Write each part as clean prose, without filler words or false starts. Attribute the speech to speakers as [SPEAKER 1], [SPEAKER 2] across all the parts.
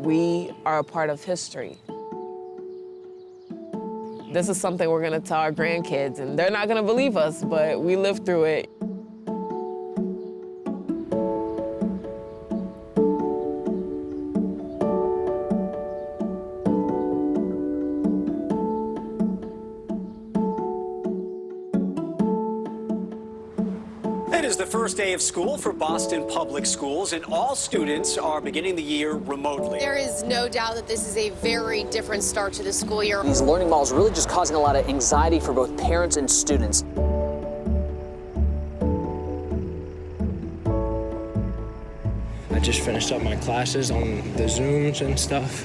[SPEAKER 1] We are a part of history. This is something we're gonna tell our grandkids, and they're not gonna believe us, but we lived through it.
[SPEAKER 2] It is the first day of school for Boston Public Schools, and all students are beginning the year remotely.
[SPEAKER 3] There is no doubt that this is a very different start to the school year.
[SPEAKER 4] These learning models are really just causing a lot of anxiety for both parents and students.
[SPEAKER 5] I just finished up my classes on the Zooms and stuff.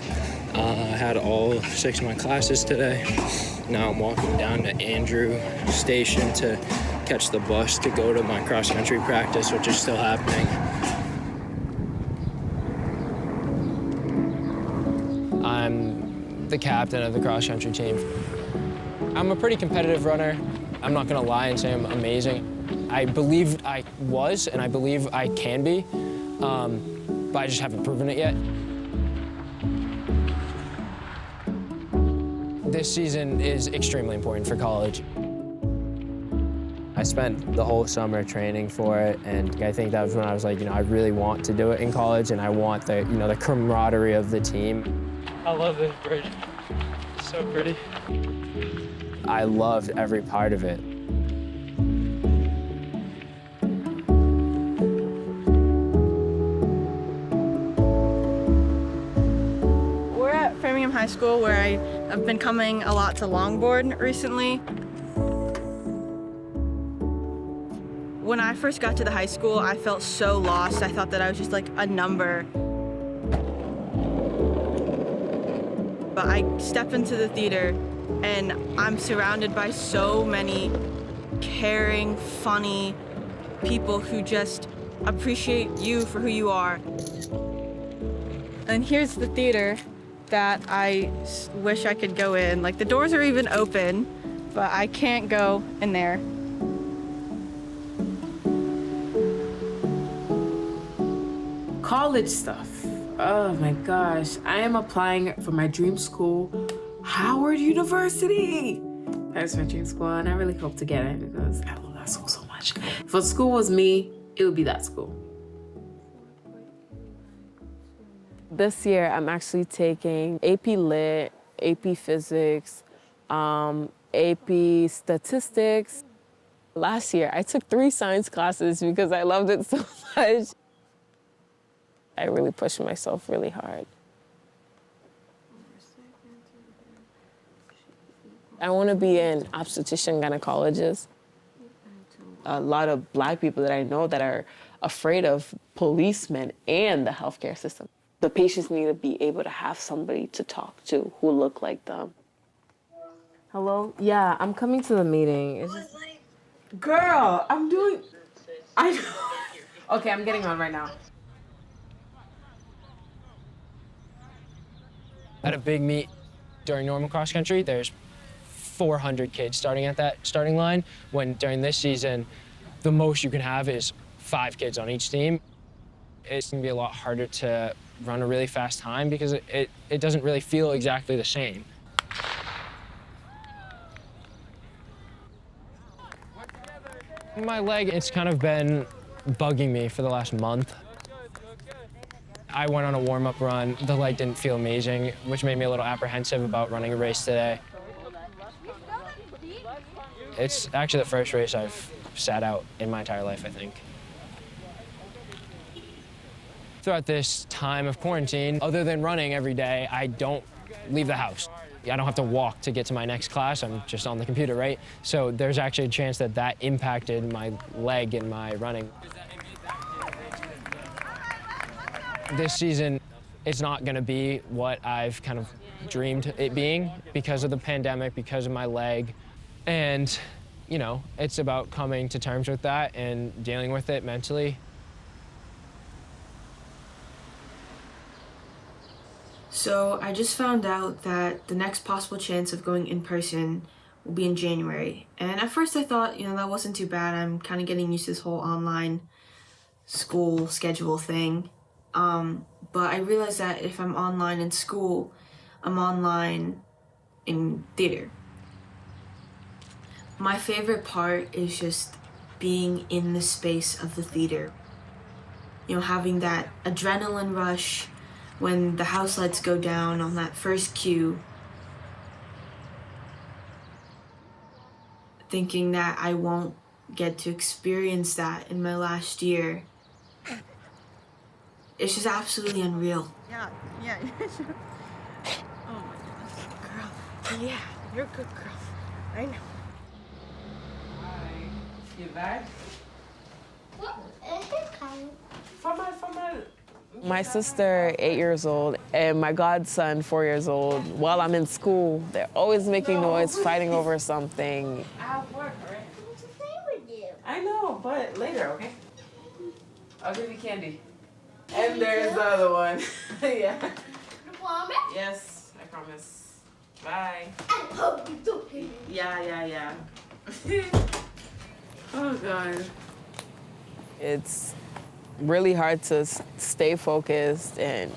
[SPEAKER 5] I had all 6 of my classes today. Now I'm walking down to Andrew Station to catch the bus to go to my cross-country practice, which is still happening. I'm the captain of the cross-country team. I'm a pretty competitive runner. I'm not gonna lie and say I'm amazing. I believe I was, and I believe I can be, but I just haven't proven it yet. This season is extremely important for college. I spent the whole summer training for it, and I think that was when I was like, I really want to do it in college, and I want the, the camaraderie of the team.
[SPEAKER 6] I love this bridge. It's so pretty.
[SPEAKER 5] I loved every part of it.
[SPEAKER 7] We're at Framingham High School, where I have been coming a lot to longboard recently. When I first got to the high school, I felt so lost. I thought that I was just like a number. But I step into the theater and I'm surrounded by so many caring, funny people who just appreciate you for who you are. And here's the theater that I wish I could go in. Like, the doors are even open, but I can't go in there.
[SPEAKER 8] College stuff. Oh my gosh. I am applying for my dream school, Howard University. That's my dream school, and I really hope to get it because I love that school so much. If a school was me, it would be that school.
[SPEAKER 1] This year, I'm actually taking AP Lit, AP Physics, AP Statistics. Last year, I took 3 science classes because I loved it so much. I really pushed myself really hard. I want to be an obstetrician gynecologist. A lot of Black people that I know that are afraid of policemen and the healthcare system. The patients need to be able to have somebody to talk to who look like them.
[SPEAKER 9] Hello? Yeah, I'm coming to the meeting. It's just...
[SPEAKER 8] Girl, I'm doing... I know. Okay, I'm getting on right now.
[SPEAKER 6] At a big meet during normal cross country, there's 400 kids starting at that starting line, when during this season, the most you can have is 5 kids on each team. It's gonna be a lot harder to run a really fast time because it doesn't really feel exactly the same. My leg, it's kind of been bugging me for the last month. I went on a warm-up run. The leg didn't feel amazing, which made me a little apprehensive about running a race today. It's actually the first race I've sat out in my entire life, I think. Throughout this time of quarantine, other than running every day, I don't leave the house. I don't have to walk to get to my next class. I'm just on the computer, right? So there's actually a chance that that impacted my leg and my running. This season, it's not gonna be what I've kind of dreamed it being because of the pandemic, because of my leg. And, it's about coming to terms with that and dealing with it mentally.
[SPEAKER 7] So I just found out that the next possible chance of going in person will be in January. And at first I thought, that wasn't too bad. I'm kind of getting used to this whole online school schedule thing. But I realized that if I'm online in school, I'm online in theater. My favorite part is just being in the space of the theater. You know, having that adrenaline rush when the house lights go down on that first cue. Thinking that I won't get to experience that in my last year. It's just absolutely unreal.
[SPEAKER 10] Yeah. Oh my goodness, girl. Yeah, you're a good girl. I know.
[SPEAKER 8] Hi. You back?
[SPEAKER 1] My sister, 8 years old, and my godson, 4 years old, while I'm in school, they're always making noise, fighting over something.
[SPEAKER 8] I have work, alright?
[SPEAKER 10] I want to play with you.
[SPEAKER 8] I know, but later, okay? I'll give you candy. And there's the other one. Yeah.
[SPEAKER 10] You promise?
[SPEAKER 8] Yes, I promise. Bye.
[SPEAKER 10] I hope you don't hit me.
[SPEAKER 8] Yeah. Oh, God.
[SPEAKER 1] It's really hard to stay focused, and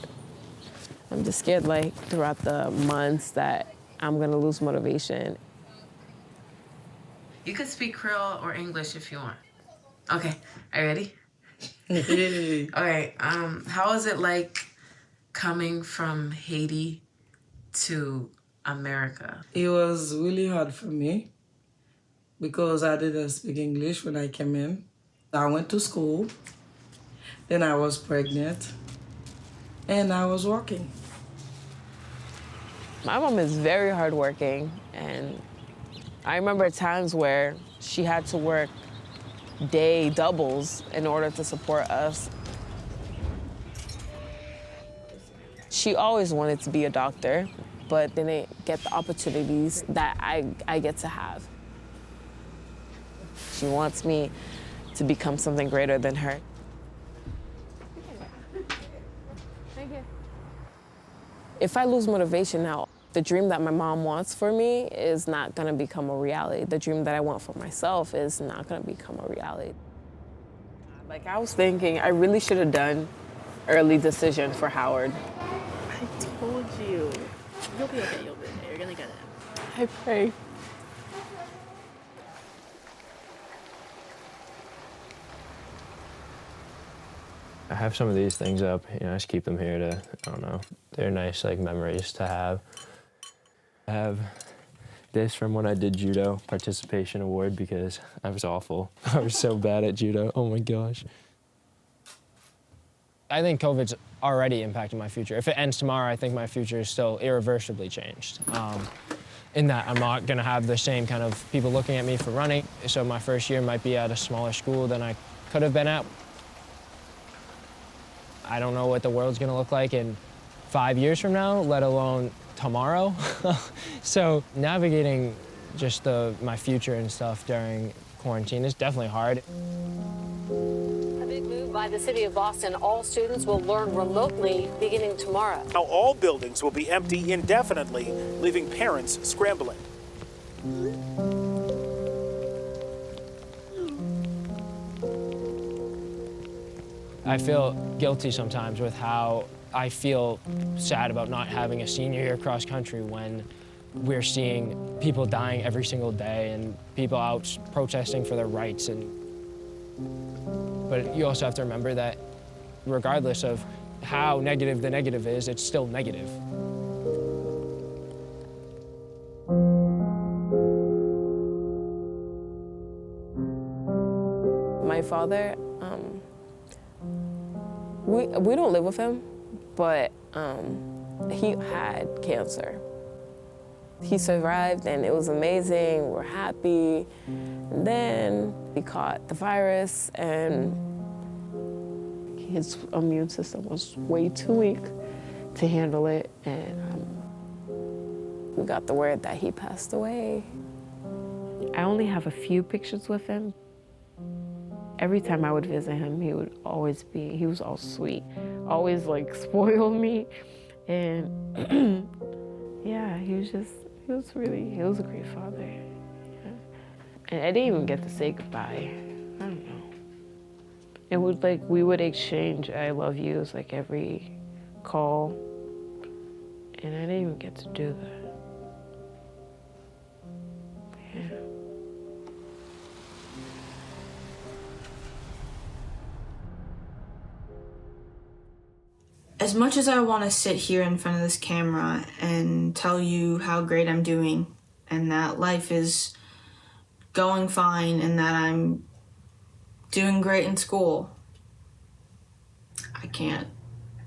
[SPEAKER 1] I'm just scared, like, throughout the months that I'm gonna lose motivation.
[SPEAKER 8] You could speak Creole or English if you want. Okay, are you ready? Okay, how is it like coming from Haiti to America?
[SPEAKER 11] It was really hard for me because I didn't speak English when I came in. I went to school, then I was pregnant, and I was working.
[SPEAKER 1] My mom is very hardworking, and I remember times where she had to work day doubles in order to support us. She always wanted to be a doctor, but didn't get the opportunities that I get to have. She wants me to become something greater than her. If I lose motivation now, the dream that my mom wants for me is not gonna become a reality. The dream that I want for myself is not gonna become a reality. Like, I was thinking, I really should have done early decision for Howard.
[SPEAKER 10] I told you. You'll be okay, you'll be okay. You're gonna get it.
[SPEAKER 1] I pray.
[SPEAKER 6] I have some of these things up, I just keep them here to, I don't know, they're nice like memories to have. I have this from when I did judo participation award because I was awful. I was so bad at judo, oh my gosh. I think COVID's already impacted my future. If it ends tomorrow, I think my future is still irreversibly changed. In that I'm not gonna have the same kind of people looking at me for running, so my first year might be at a smaller school than I could have been at. I don't know what the world's gonna look like in 5 years from now, let alone tomorrow. So navigating just my future and stuff during quarantine is definitely hard.
[SPEAKER 12] A big move by the city of Boston. All students will learn remotely beginning tomorrow.
[SPEAKER 13] Now all buildings will be empty indefinitely, leaving parents scrambling.
[SPEAKER 6] I feel guilty sometimes with how I feel sad about not having a senior year cross country when we're seeing people dying every single day and people out protesting for their rights. But you also have to remember that regardless of how negative the negative is, it's still negative.
[SPEAKER 1] My father, we don't live with him, but he had cancer. He survived and it was amazing, we're happy. And then he caught the virus and his immune system was way too weak to handle it, and we got the word that he passed away. I only have a few pictures with him. Every time I would visit him, he was all sweet, always like spoiled me. And yeah, he was a great father. Yeah. And I didn't even get to say goodbye. I don't know.
[SPEAKER 9] It would we would exchange I love yous like every call, and I didn't even get to do that. Yeah.
[SPEAKER 7] As much as I want to sit here in front of this camera and tell you how great I'm doing and that life is going fine and that I'm doing great in school, I can't.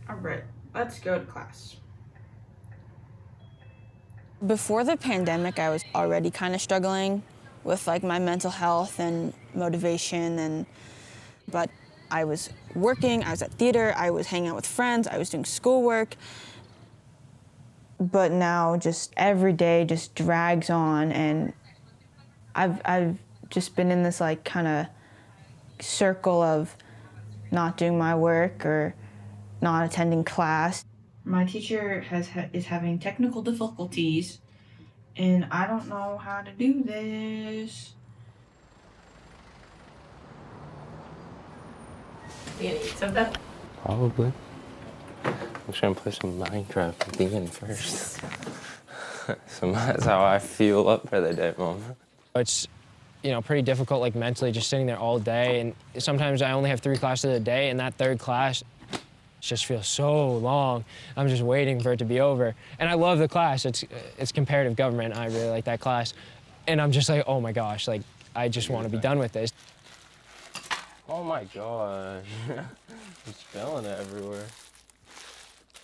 [SPEAKER 7] All right, let's go to class.
[SPEAKER 14] Before the pandemic, I was already kind of struggling with my mental health and motivation, but I was working, I was at theater, I was hanging out with friends, I was doing schoolwork. But now just every day just drags on, and I've just been in this kind of circle of not doing my work or not attending class. My teacher is having technical difficulties, and I don't know how to do this.
[SPEAKER 5] Probably. I'm just gonna play some Minecraft at the end first. So that's how I fuel up for the day, Mom.
[SPEAKER 6] It's, pretty difficult, mentally, just sitting there all day. And sometimes I only have 3 classes a day, and that 3rd class just feels so long. I'm just waiting for it to be over. And I love the class. It's comparative government. I really like that class. And I'm just like, oh my gosh, I just want to be done with this.
[SPEAKER 5] Oh my God. It's spilling it everywhere.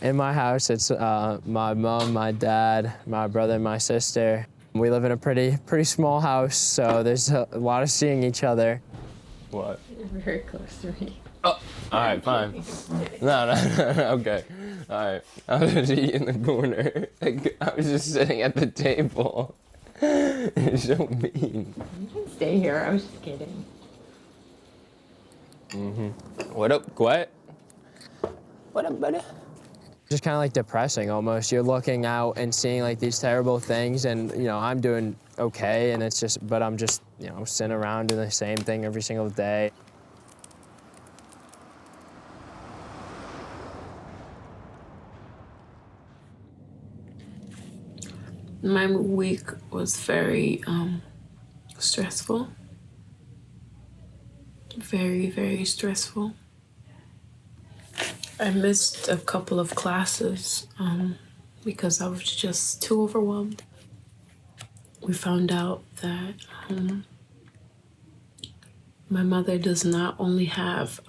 [SPEAKER 6] In my house, it's my mom, my dad, my brother, and my sister. We live in a pretty small house, so there's a lot of seeing each other. What?
[SPEAKER 9] You're very close to me.
[SPEAKER 6] Oh,
[SPEAKER 5] all right, fine. No, okay. All right. I was just eating in the corner. I was just sitting at the table. You're so mean.
[SPEAKER 9] You can stay here. I was just kidding.
[SPEAKER 5] What up, Gwet? What up, buddy?
[SPEAKER 6] Just kind of depressing almost. You're looking out and seeing these terrible things, and I'm doing okay, and it's just, but I'm just sitting around doing the same thing every single day.
[SPEAKER 8] My week was very stressful. Very, very stressful. I missed a couple of classes because I was just too overwhelmed. We found out that my mother does not only have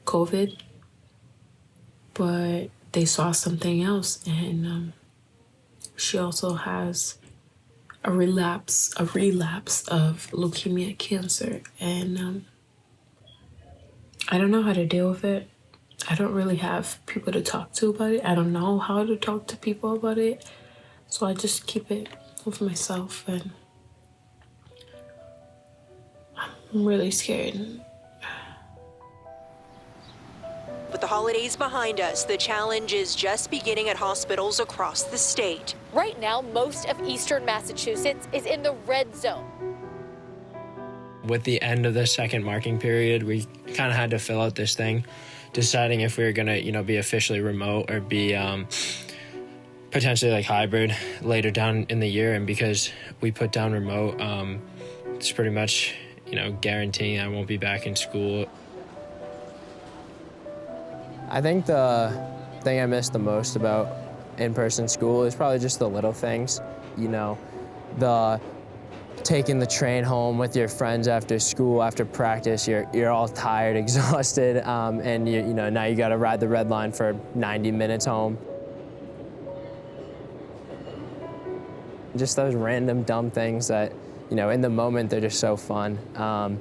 [SPEAKER 8] COVID, but they saw something else, and she also has a relapse of leukemia cancer, and I don't know how to deal with it. I don't really have people to talk to about it. I don't know how to talk to people about it, so I just keep it with myself, and I'm really scared.
[SPEAKER 15] With the holidays behind us, the challenge is just beginning at hospitals across the state.
[SPEAKER 12] Right now, most of eastern Massachusetts is in the red zone.
[SPEAKER 6] With the end of the second marking period, we kind of had to fill out this thing, deciding if we were gonna, be officially remote or be potentially hybrid later down in the year. And because we put down remote, it's pretty much, guaranteeing I won't be back in school. I think the thing I miss the most about in-person school is probably just the little things, the taking the train home with your friends after school, after practice, you're all tired, exhausted, and now you got to ride the red line for 90 minutes home. Just those random dumb things that, in the moment they're just so fun, and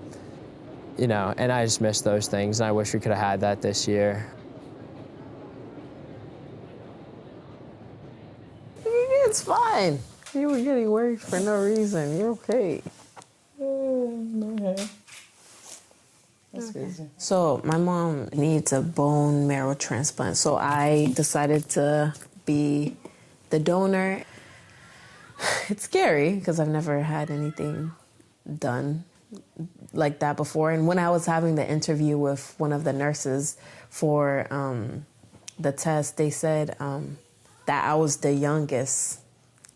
[SPEAKER 6] I just miss those things, and I wish we could have had that this year.
[SPEAKER 9] It's fine. You were getting worried for no reason. You're okay.
[SPEAKER 11] Okay. That's crazy.
[SPEAKER 9] So my mom needs a bone marrow transplant. So I decided to be the donor. It's scary because I've never had anything done
[SPEAKER 1] like that before. And when I was having the interview with one of the nurses for the test, they said that I was the youngest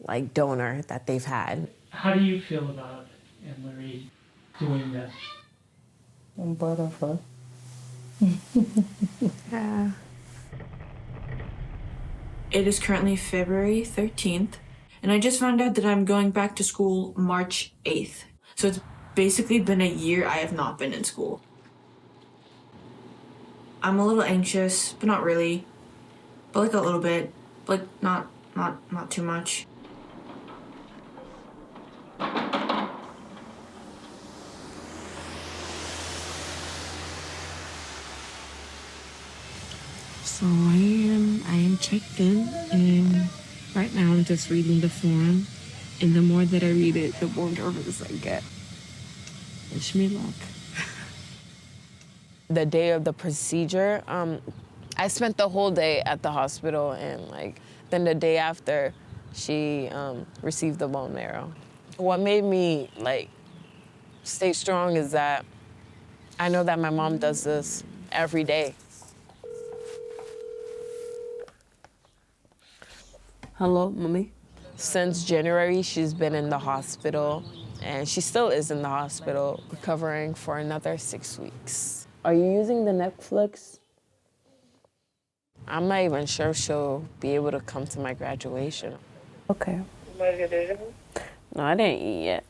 [SPEAKER 1] like donor that they've had.
[SPEAKER 16] How do you feel about Anne-Marie doing this?
[SPEAKER 11] I'm proud of her.
[SPEAKER 1] Yeah.
[SPEAKER 7] It is currently February 13th, and I just found out that I'm going back to school March 8th. So it's basically been a year I have not been in school. I'm a little anxious, but not really. But like a little bit, but not too much.
[SPEAKER 9] So I am checked in, and right now I'm just reading the form, and the more that I read it, the more nervous I get. Wish me luck.
[SPEAKER 1] The day of the procedure, I spent the whole day at the hospital, and then the day after, she received the bone marrow. What made me stay strong is that I know that my mom does this every day. Hello, Mommy. Since January, she's been in the hospital, and she still is in the hospital, recovering for another 6 weeks. Are you using the Netflix? I'm not even sure she'll be able to come to my graduation.
[SPEAKER 9] Okay. No, I didn't eat yet.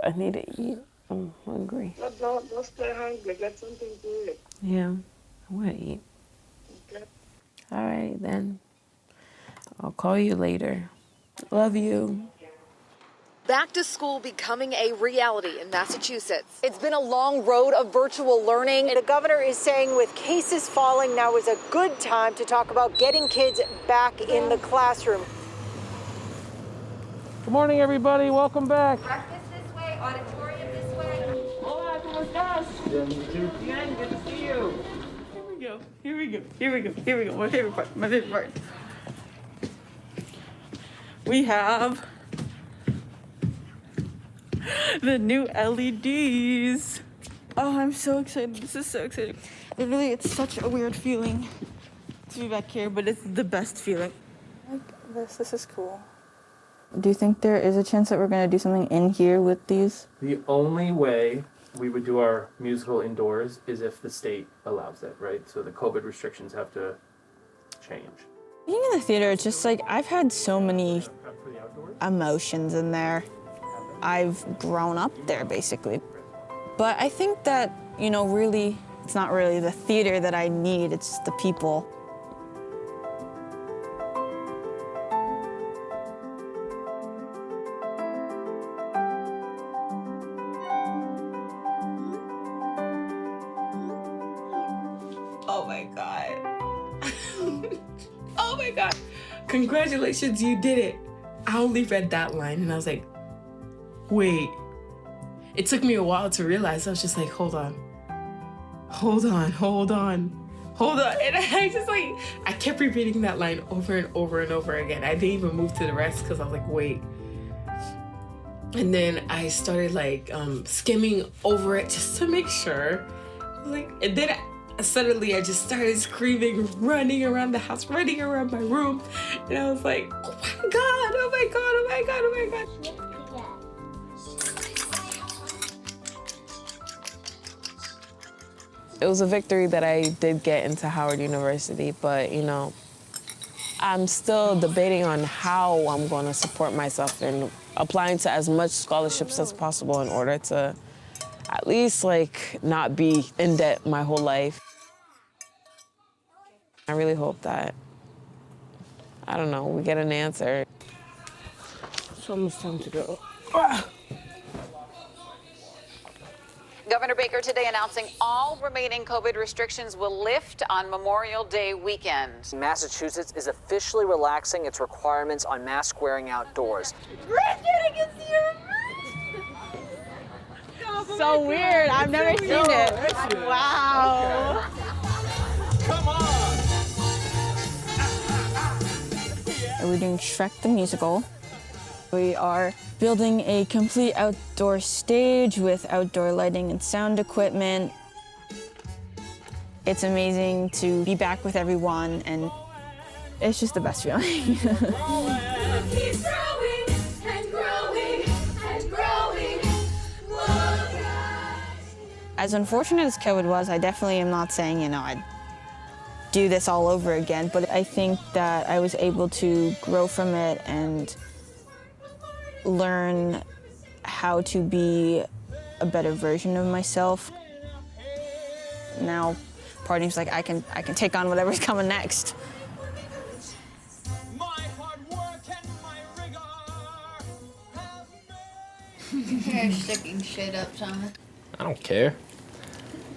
[SPEAKER 9] I need to eat. I'm hungry.
[SPEAKER 11] Don't stay hungry. Get something to eat.
[SPEAKER 9] Yeah, I want to eat.
[SPEAKER 11] Okay.
[SPEAKER 9] All right, then. I'll call you later. Love you.
[SPEAKER 3] Back to school becoming a reality in Massachusetts. It's been a long road of virtual learning.
[SPEAKER 15] The governor is saying with cases falling, now is a good time to talk about getting kids back in the classroom.
[SPEAKER 16] Good morning, everybody. Welcome back.
[SPEAKER 17] Breakfast this way, auditorium this way.
[SPEAKER 16] Hola, ¿cómo estás?
[SPEAKER 11] Bien, good to see you.
[SPEAKER 7] Here we go. My favorite part. We have the new LEDs. Oh, I'm so excited. This is so exciting. Literally, it's such a weird feeling to be back here, but it's the best feeling. This is cool. Do you think there is a chance that we're going to do something in here with these?
[SPEAKER 18] The only way we would do our musical indoors is if the state allows it, right? So the COVID restrictions have to change.
[SPEAKER 14] Being in the theater, it's just I've had so many emotions in there. I've grown up there, basically. But I think that, really, it's not really the theater that I need, it's the people.
[SPEAKER 8] Oh my God. Oh my God. Congratulations, you did it. I only read that line and I was like, wait. It took me a while to realize. I was just like, hold on. And I kept repeating that line over and over and over again. I didn't even move to the rest because I was like, wait. And then I started skimming over it just to make sure. And then suddenly I just started screaming, running around the house, running around my room. And I was like, oh my God, oh my God, oh my God, oh my God.
[SPEAKER 1] It was a victory that I did get into Howard University, but, I'm still debating on how I'm going to support myself and applying to as much scholarships as possible in order to at least, not be in debt my whole life. I really hope that, I don't know, we get an answer.
[SPEAKER 9] It's almost time to go.
[SPEAKER 19] Governor Baker today announcing all remaining COVID restrictions will lift on Memorial Day weekend.
[SPEAKER 4] Massachusetts is officially relaxing its requirements on mask wearing outdoors.
[SPEAKER 14] So weird. I've never seen it. Wow.
[SPEAKER 13] Come on.
[SPEAKER 14] Are we doing Shrek the Musical? We are building a complete outdoor stage with outdoor lighting and sound equipment. It's amazing to be back with everyone, and it's just the best feeling. As unfortunate as COVID was, I definitely am not saying, I'd do this all over again, but I think that I was able to grow from it and learn how to be a better version of myself. Now, part of me's like, I can take on whatever's coming next.
[SPEAKER 20] You're sticking shit up, Thomas.
[SPEAKER 5] I don't care.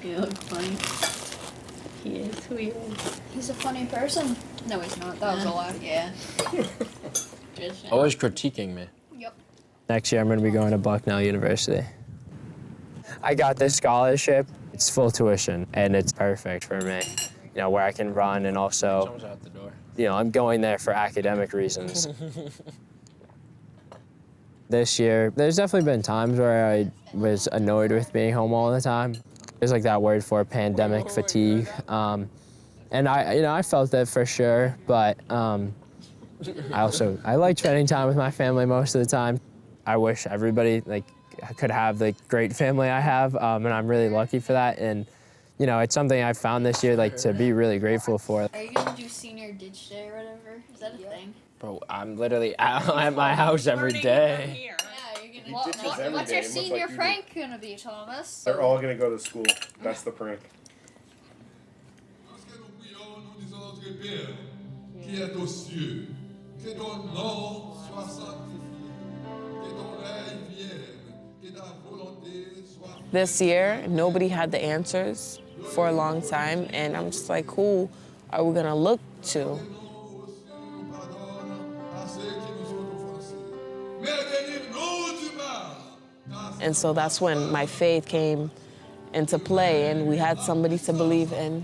[SPEAKER 10] You look funny. He is who he is.
[SPEAKER 20] He's a funny person. No, he's not. That was a lie. Yeah.
[SPEAKER 5] Always critiquing me.
[SPEAKER 20] Yep.
[SPEAKER 6] Next year, I'm going to be going to Bucknell University. I got this scholarship. It's full tuition, and it's perfect for me. Where I can run and also,
[SPEAKER 5] Someone's out the door.
[SPEAKER 6] I'm going there for academic reasons. This year, there's definitely been times where I was annoyed with being home all the time. There's like that word for pandemic fatigue. And I felt that for sure, but I like spending time with my family most of the time. I wish everybody could have the great family I have, and I'm really lucky for that. And it's something I found this year to be really grateful for.
[SPEAKER 20] Are you gonna do senior ditch day or whatever? Is that a thing?
[SPEAKER 6] Bro, I'm literally out at my house every day.
[SPEAKER 20] Yeah, you're gonna. What's your senior prank gonna be, Thomas?
[SPEAKER 21] They're all gonna go to school. That's the prank.
[SPEAKER 1] This year, nobody had the answers for a long time, and I'm just like, who are we gonna look to? And so that's when my faith came into play, and we had somebody to believe in.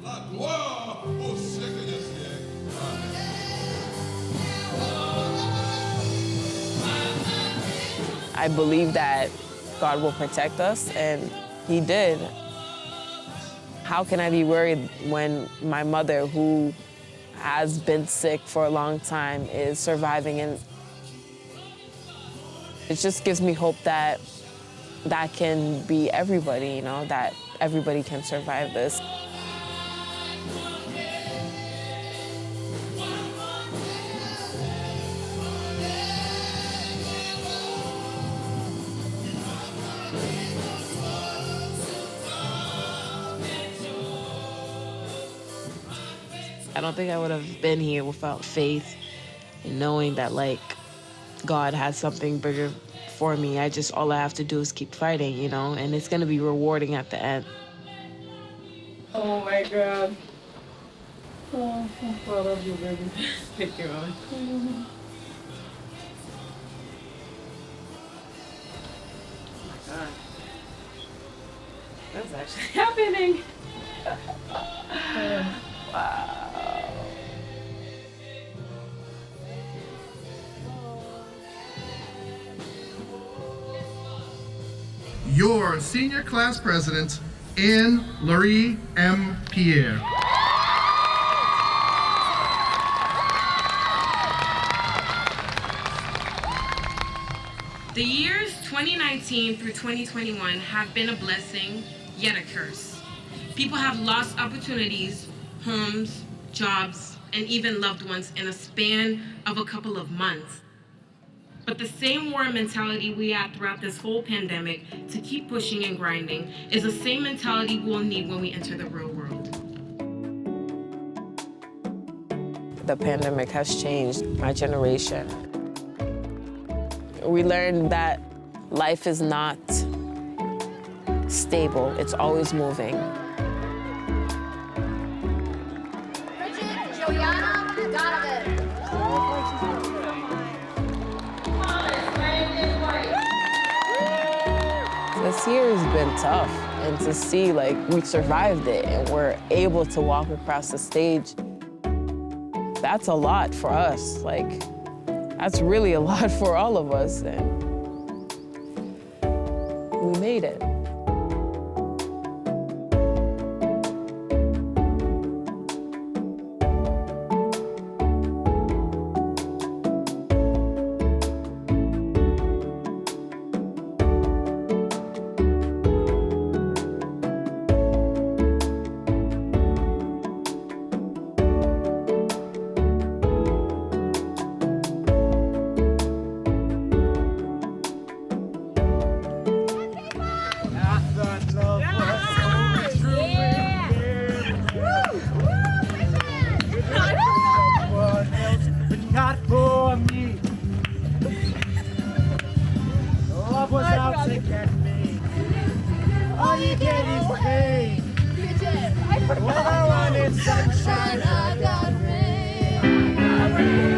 [SPEAKER 1] I believe that God will protect us, and He did. How can I be worried when my mother, who has been sick for a long time, is surviving? And it just gives me hope that that can be everybody, that everybody can survive this. I don't think I would have been here without faith and knowing that, God has something bigger for me. All I have to do is keep fighting, and it's gonna be rewarding at the end.
[SPEAKER 10] Oh my God. Oh, I love you, baby. Thank you, Mom. Oh my God. That's actually happening. Wow.
[SPEAKER 22] Your senior class president, Anne-Laurie M. Pierre.
[SPEAKER 9] The years 2019 through 2021 have been a blessing, yet a curse. People have lost opportunities, homes, jobs, and even loved ones in a span of a couple of months. But the same war mentality we had throughout this whole pandemic to keep pushing and grinding is the same mentality we'll need when we enter the real world.
[SPEAKER 1] The pandemic has changed my generation. We learned that life is not stable, it's always moving. This year has been tough, and to see we survived it and we're able to walk across the stage, that's a lot for us. That's really a lot for all of us, and we made it.
[SPEAKER 2] Not for me. Love was out to get me. All you get is pain. When I wanted sunshine, I got rain.